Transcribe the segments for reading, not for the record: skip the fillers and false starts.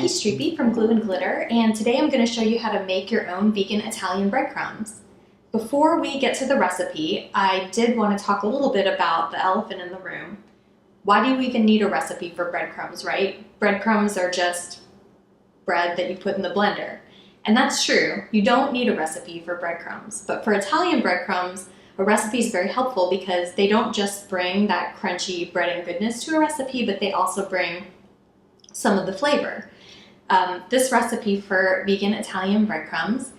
Becky Streepy from Glue and Glitter, and today I'm going to show you how to make your own vegan Italian breadcrumbs. Before we get to the recipe, I did want to talk a little bit about the elephant in the room. Why do you even need a recipe for breadcrumbs, right? Breadcrumbs are just bread that you put in the blender. And that's true, you don't need a recipe for breadcrumbs. But for Italian breadcrumbs, a recipe is very helpful because they don't just bring that crunchy bread and goodness to a recipe, but they also bring some of the flavor. This recipe for vegan Italian breadcrumbs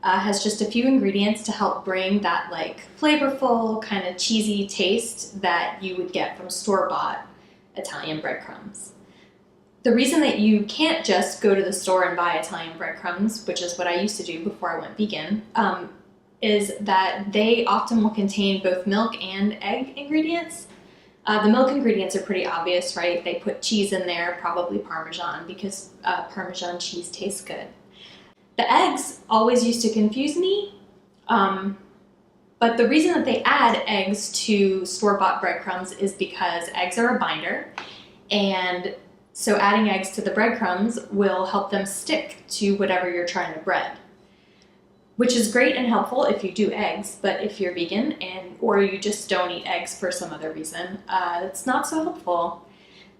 has just a few ingredients to help bring that flavorful, kind of cheesy taste that you would get from store-bought Italian breadcrumbs. The reason that you can't just go to the store and buy Italian breadcrumbs, which is what I used to do before I went vegan, is that they often will contain both milk and egg ingredients. The milk ingredients are pretty obvious, right? They put cheese in there, probably Parmesan, because Parmesan cheese tastes good. The eggs always used to confuse me, but the reason that they add eggs to store-bought breadcrumbs is because eggs are a binder, and so adding eggs to the breadcrumbs will help them stick to whatever you're trying to bread, which is great and helpful if you do eggs, but if you're vegan or you just don't eat eggs for some other reason, it's not so helpful.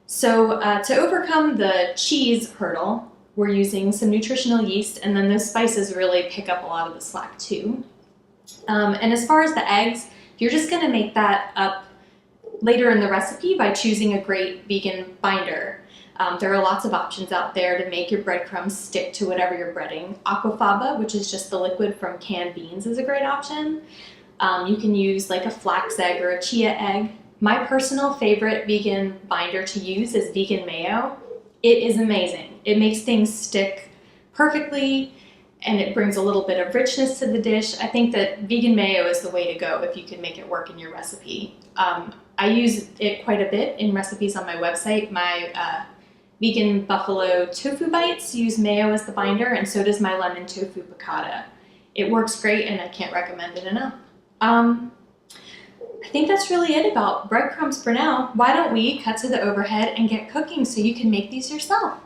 So to overcome the cheese hurdle, we're using some nutritional yeast, and then those spices really pick up a lot of the slack too. And as far as the eggs, you're just gonna make that up later in the recipe by choosing a great vegan binder. There are lots of options out there to make your breadcrumbs stick to whatever you're breading. Aquafaba, which is just the liquid from canned beans, is a great option. You can use like a flax egg or a chia egg. My personal favorite vegan binder to use is vegan mayo. It is amazing. It makes things stick perfectly, and it brings a little bit of richness to the dish. I think that vegan mayo is the way to go if you can make it work in your recipe. I use it quite a bit in recipes on my website. My vegan buffalo tofu bites use mayo as the binder, and so does my lemon tofu piccata. It works great, and I can't recommend it enough. I think that's really it about breadcrumbs for now. Why don't we cut to the overhead and get cooking so you can make these yourself?